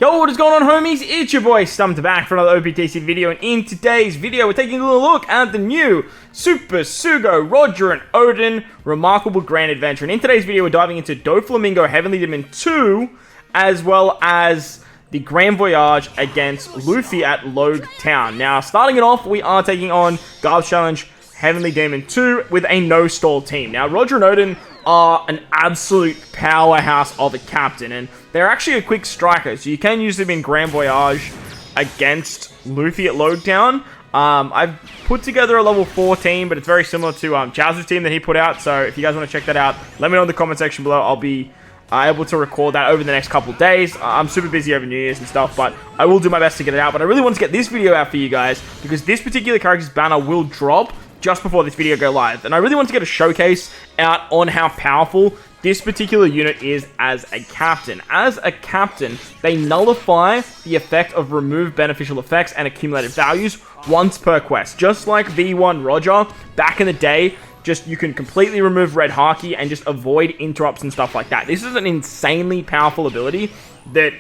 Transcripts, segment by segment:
Yo, what is going on, homies? It's your boy StumpD back for another OPTC video, and in today's video we're taking a little look at the new Super Sugo Roger and Odin Remarkable Grand Adventure. And in today's video we're diving into Doflamingo Heavenly Demon 2, as well as the Grand Voyage against Luffy at Log Town. Now, starting it off, we are taking on Garbage Challenge Heavenly Demon 2 with a no-stall team. Now, Roger and Odin are an absolute powerhouse of a captain, and they're actually a quick striker, so you can use them in Grand Voyage against Luffy at Log Town. I've put together a level 4 team, but it's very similar to Jazz's team that he put out, so if you guys want to check that out, let me know in the comment section below. I'll be able to record that over the next couple days. I'm super busy over New Year's and stuff, but I will do my best to get it out. But I really want to get this video out for you guys, because this particular character's banner will drop just before this video go live, and I really want to get a showcase out on how powerful this particular unit is as a captain. As a captain, they nullify the effect of remove beneficial effects and accumulated values once per quest. Just like V1 Roger, back in the day, just you can completely remove red haki and just avoid interrupts and stuff like that. This is an insanely powerful ability that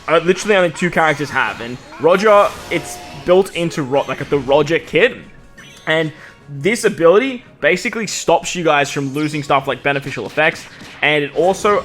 literally only 2 characters have, and Roger, it's built into the Roger kit, and this ability basically stops you guys from losing stuff like beneficial effects, and it also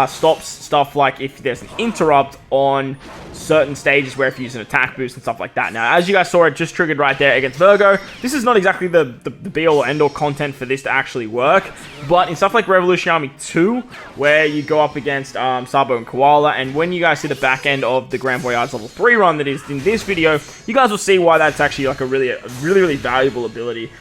stops stuff like if there's an interrupt on certain stages where if you use an attack boost and stuff like that. Now, as you guys saw, it just triggered right there against Virgo. This is not exactly the be-all or end-all content for this to actually work, but in stuff like Revolution Army 2, where you go up against Sabo and Koala, and when you guys see the back end of the Grand Voyage level 3 run that is in this video, you guys will see why that's actually like a really valuable ability.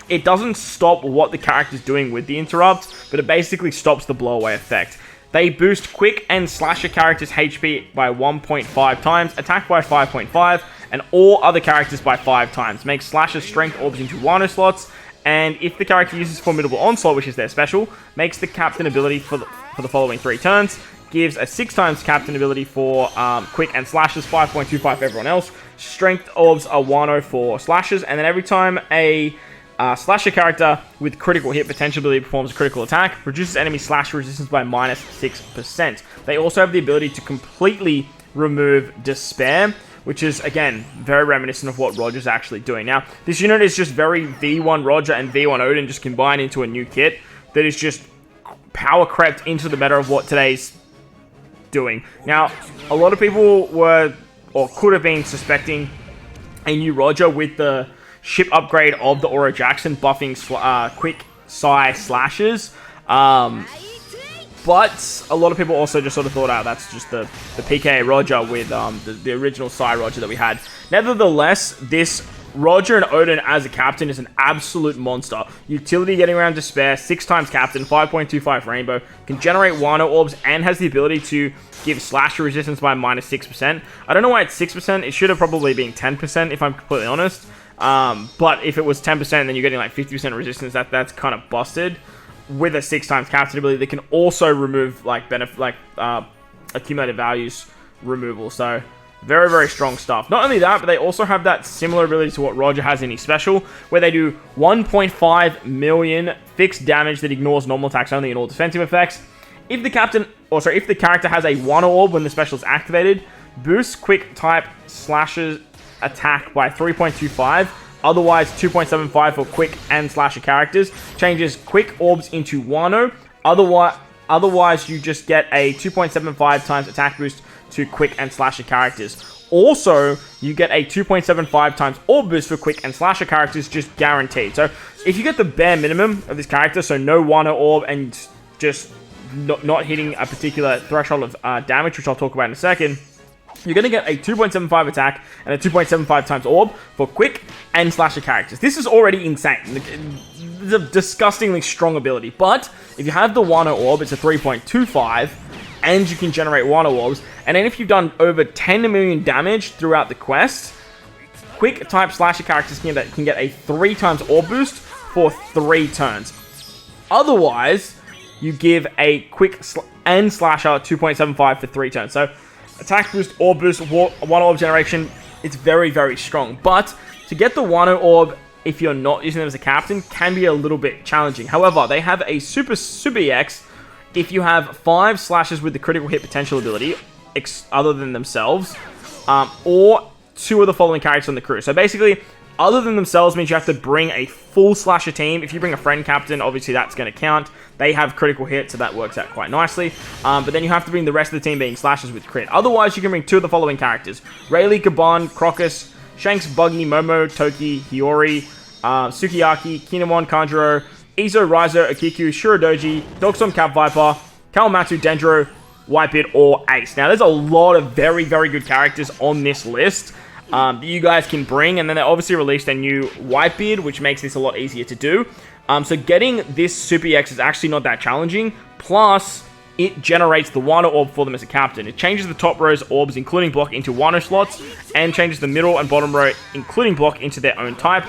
It doesn't stop what the character's doing with the interrupt, but it basically stops the blowaway effect. They boost quick and slasher characters' HP by 1.5 times, attack by 5.5, and all other characters by 5 times. Makes slasher strength orbs into Wano slots, and if the character uses Formidable Onslaught, which is their special, makes the captain ability for the following 3 turns. Gives a 6 times captain ability for quick and slashes, 5.25 for everyone else. Strength orbs are Wano for slashes, and then every time a slasher character with critical hit potential ability performs a critical attack, reduces enemy slasher resistance by minus 6%. They also have the ability to completely remove Despair, which is, again, very reminiscent of what Roger's actually doing. Now, this unit is just very V1 Roger and V1 Odin just combined into a new kit that is just power crept into the meta of what today's doing. Now, a lot of people were, or could have been, suspecting a new Roger with the ship upgrade of the Aura Jackson buffing quick Psy slashes, but a lot of people also just sort of thought, that's just the PKA Roger with the original Psy Roger that we had. Nevertheless, this Roger and Odin as a captain is an absolute monster. Utility getting around Despair, 6 times captain, 5.25 rainbow, can generate Wano orbs, and has the ability to give slasher resistance by minus 6%. I don't know why it's 6%, it should have probably been 10% if I'm completely honest. But if it was 10%, then you're getting like 50% resistance. That's kind of busted. With a 6 times captain ability, they can also remove accumulated values removal. So very strong stuff. Not only that, but they also have that similar ability to what Roger has in his special, where they do 1.5 million fixed damage that ignores normal attacks only and all defensive effects. If the character has a Wano orb when the special is activated, boosts quick type slashes attack by 3.25, otherwise 2.75 for quick and slasher characters. Changes quick orbs into Wano, otherwise you just get a 2.75 times attack boost to quick and slasher characters. Also, you get a 2.75 times orb boost for quick and slasher characters, just guaranteed. So if you get the bare minimum of this character, so no Wano orb and just not hitting a particular threshold of damage, which I'll talk about in a second, you're going to get a 2.75 attack and a 2.75 times orb for quick and slasher characters. This is already insane. It's a disgustingly strong ability. But if you have the Wano orb, it's a 3.25, and you can generate Wano orbs. And then if you've done over 10 million damage throughout the quest, quick type slasher characters can get a 3 times orb boost for 3 turns. Otherwise, you give a quick and slasher 2.75 for 3 turns. So attack boost, orb boost, Wano orb generation, it's very strong. But to get the Wano orb, if you're not using them as a captain, can be a little bit challenging. However, they have a Super EX if you have 5 slashes with the critical hit potential ability, other than themselves, or 2 of the following characters on the crew. So basically, other than themselves means you have to bring a full slasher team. If you bring a friend captain, obviously that's going to count. They have critical hit, so that works out quite nicely. But then you have to bring the rest of the team being slashers with crit. Otherwise, you can bring 2 of the following characters. Rayleigh, Kaban, Crocus, Shanks, Buggy, Momo, Toki, Hiyori, Sukiyaki, Kinemon, Kanjuro, Izo, Raizo, Akiku, Shirodoji, Dogstorm, Cap Viper, Kawamatsu, Dendro, Whitebeard, or Ace. Now, there's a lot of very, very good characters on this list that you guys can bring, and then they obviously released a new Whitebeard, which makes this a lot easier to do. So getting this Super EX is actually not that challenging, plus it generates the Wano Orb for them as a captain. It changes the top row's orbs, including block, into Wano slots, and changes the middle and bottom row, including block, into their own type.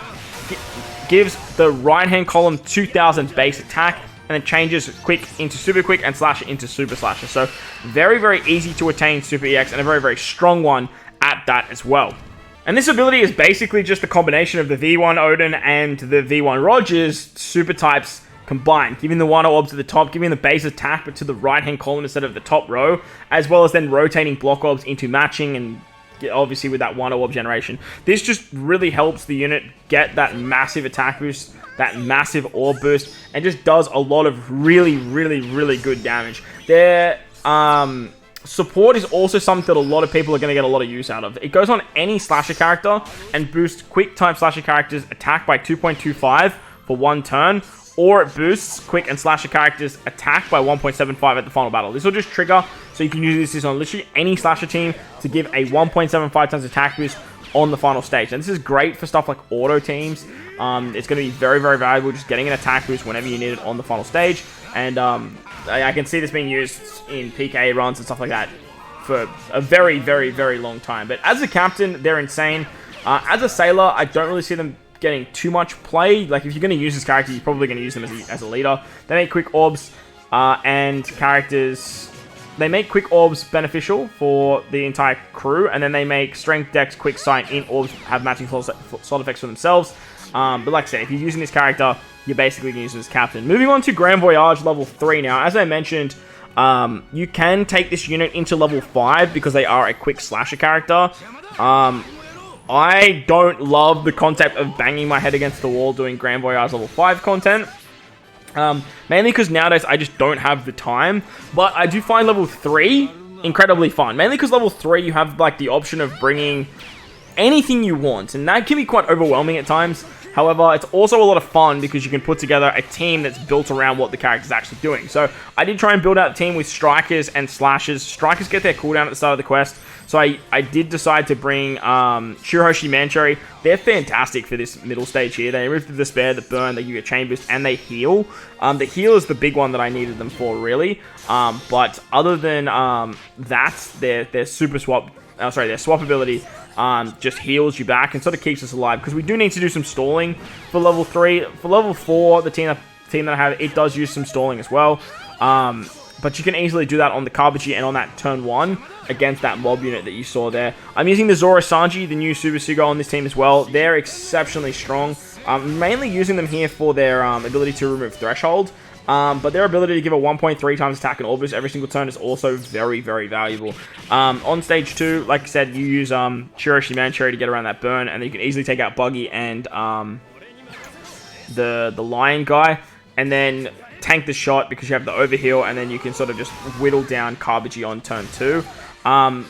Gives the right-hand column 2000 base attack, and then changes quick into super quick and slasher into super slasher. So very, very easy to attain Super EX, and a very, very strong one at that as well. And this ability is basically just a combination of the V1 Odin and the V1 Rogers super types combined, giving the Wano Orbs at the top, giving the base attack but to the right-hand column instead of the top row, as well as then rotating block orbs into matching, and obviously with that Wano Orb generation. This just really helps the unit get that massive attack boost, that massive orb boost, and just does a lot of really, really, really good damage. Their support is also something that a lot of people are going to get a lot of use out of. It goes on any slasher character and boosts quick type slasher characters attack by 2.25 for 1 turn, or it boosts quick and slasher characters attack by 1.75 at the final battle. This will just trigger, so you can use this on literally any slasher team to give a 1.75 times attack boost on the final stage. And this is great for stuff like auto teams. It's going to be very, very valuable just getting an attack boost whenever you need it on the final stage. And I can see this being used in PK runs and stuff like that for a very, very, very long time. But as a captain, they're insane. As a sailor, I don't really see them getting too much play. Like, if you're going to use this character, you're probably going to use them as a leader. They make quick orbs and characters. They make quick orbs beneficial for the entire crew, and then they make strength, dex, quick sight in orbs have matching slot effects for themselves. But like I said, if you're using this character, you're basically going to use it as captain. Moving on to Grand Voyage level 3 now. As I mentioned, you can take this unit into level 5 because they are a quick slasher character. I don't love the concept of banging my head against the wall doing Grand Voyage level 5 content. Mainly because nowadays I just don't have the time. But I do find level 3 incredibly fun. Mainly because level 3 you have like the option of bringing anything you want. And that can be quite overwhelming at times. However, it's also a lot of fun because you can put together a team that's built around what the character's actually doing. So I did try and build out a team with strikers and slashers. Strikers get their cooldown at the start of the quest. So I did decide to bring Shirohoshi Mancherry. They're fantastic for this middle stage here. They remove the despair, the burn, they give you a chain boost, and they heal. The heal is the big one that I needed them for, really. But other than that, their super swap, their swap ability just heals you back and sort of keeps us alive, because we do need to do some stalling for level 3. For level 4, the team that I have, it does use some stalling as well. But you can easily do that on the Kabuchi and on that turn 1 against that mob unit that you saw there. I'm using the Zoro Sanji, the new Super Sugo, on this team as well. They're exceptionally strong. I'm mainly using them here for their ability to remove Threshold. But their ability to give a 1.3 times attack and orb boost every single turn is also very, very valuable. On stage 2, like I said, you use Shiroshi Mancherry to get around that burn, and then you can easily take out Buggy and the Lion guy, and then tank the shot because you have the overheal, and then you can sort of just whittle down Kabuchi on turn 2.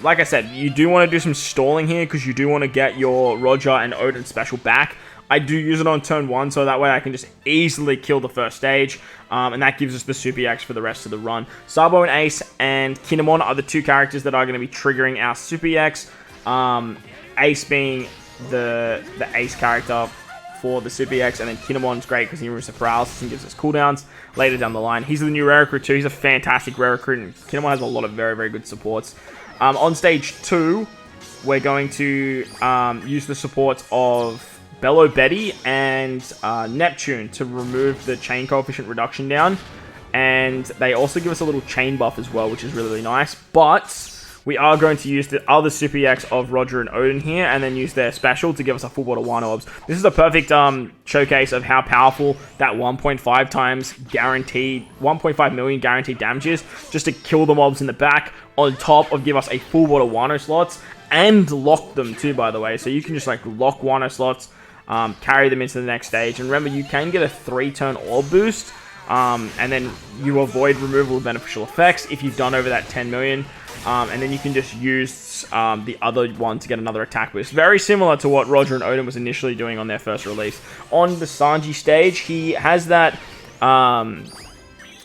Like I said, you do want to do some stalling here because you do want to get your Roger and Odin special back. I do use it on turn 1, so that way I can just easily kill the first stage, and that gives us the Super EX for the rest of the run. Sabo and Ace and Kinemon are the 2 characters that are going to be triggering our Super EX. Ace being the Ace character for the Super EX, and then Kinemon's great because he removes the paralysis and gives us cooldowns later down the line. He's the new rare recruit too. He's a fantastic rare recruit, and Kinemon has a lot of very, very good supports. On stage 2, we're going to use the supports of Bello Betty and Neptune to remove the chain coefficient reduction down. And they also give us a little chain buff as well, which is really, really nice. But we are going to use the other Super EX of Roger and Odin here, and then use their special to give us a full board of Wano Orbs. This is a perfect showcase of how powerful that 1.5 times guaranteed, 1.5 million guaranteed damage is, just to kill the mobs in the back, on top of give us a full board of Wano slots, and lock them too, by the way. So you can just like lock Wano slots, carry them into the next stage. And remember, you can get a 3-turn orb boost, and then you avoid removal of beneficial effects if you've done over that 10 million. And then you can just use the other one to get another attack boost. Very similar to what Roger and Odin was initially doing on their first release. On the Sanji stage, he has that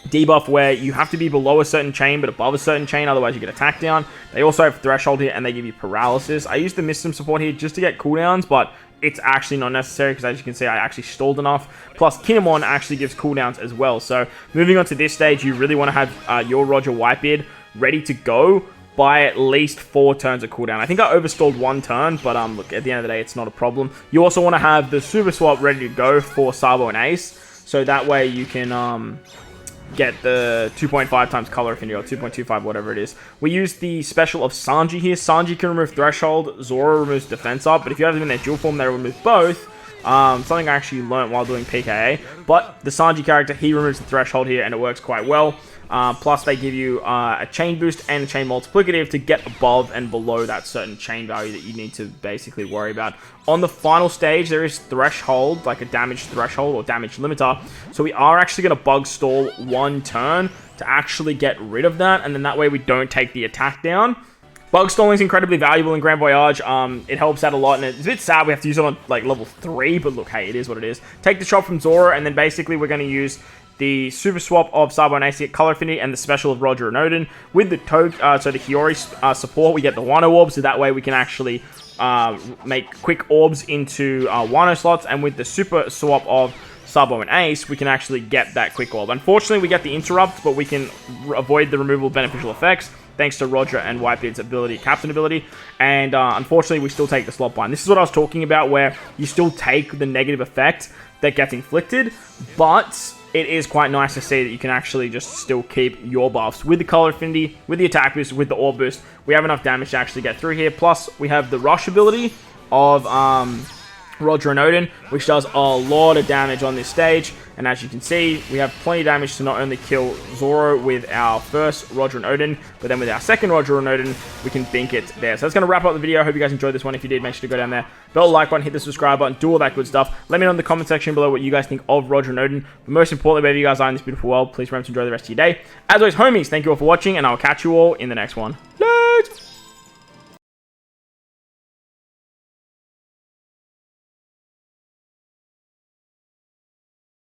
debuff where you have to be below a certain chain but above a certain chain, otherwise you get attack down. They also have Threshold here and they give you paralysis. I use the Mystem support here just to get cooldowns, but it's actually not necessary because, as you can see, I actually stalled enough. Plus, Kinemon actually gives cooldowns as well. So moving on to this stage, you really want to have your Roger Whitebeard ready to go by at least 4 turns of cooldown. I think I overstalled 1 turn, but look, at the end of the day, it's not a problem. You also want to have the Super Swap ready to go for Sabo and Ace, so that way you can get the 2.5 times color affinity, or 2.25, whatever it is. We use the special of Sanji here. Sanji can remove Threshold, Zoro removes Defense Up, but if you have them in their dual form, they remove both. Something I actually learnt while doing PKA. But the Sanji character, he removes the Threshold here, and it works quite well. Plus, they give you a chain boost and a chain multiplicative to get above and below that certain chain value that you need to basically worry about. On the final stage, there is Threshold, like a damage threshold or damage limiter. So we are actually going to bug stall 1 turn to actually get rid of that, and then that way we don't take the attack down. Bug stalling is incredibly valuable in Grand Voyage. It helps out a lot, and it's a bit sad we have to use it on like level 3, but look, hey, it is what it is. Take the shot from Zoro, and then basically we're going to use the Super Swap of Sabo and Ace to get Color Affinity, and the special of Roger and Odin. With the so the Hiyori support, we get the Wano Orbs, so that way we can actually make quick orbs into Wano slots, and with the Super Swap of Sabo and Ace, we can actually get that quick orb. Unfortunately, we get the Interrupt, but we can avoid the removal of beneficial effects, thanks to Roger and Whitebeard's ability, Captain ability, and unfortunately, we still take the slot bind. This is what I was talking about, where you still take the negative effect that gets inflicted, but it is quite nice to see that you can actually just still keep your buffs with the color affinity, with the attack boost, with the orb boost. We have enough damage to actually get through here. Plus, we have the rush ability of Roger and Odin, which does a lot of damage on this stage. And as you can see, we have plenty of damage to not only kill Zoro with our first Roger and Odin, but then with our second Roger and Odin, we can bink it there. So that's going to wrap up the video. I hope you guys enjoyed this one. If you did, make sure to go down there, bell the like button, hit the subscribe button, do all that good stuff. Let me know in the comment section below what you guys think of Roger and Odin. But most importantly, wherever you guys are in this beautiful world, please remember to enjoy the rest of your day. As always, homies, thank you all for watching, and I'll catch you all in the next one. Later!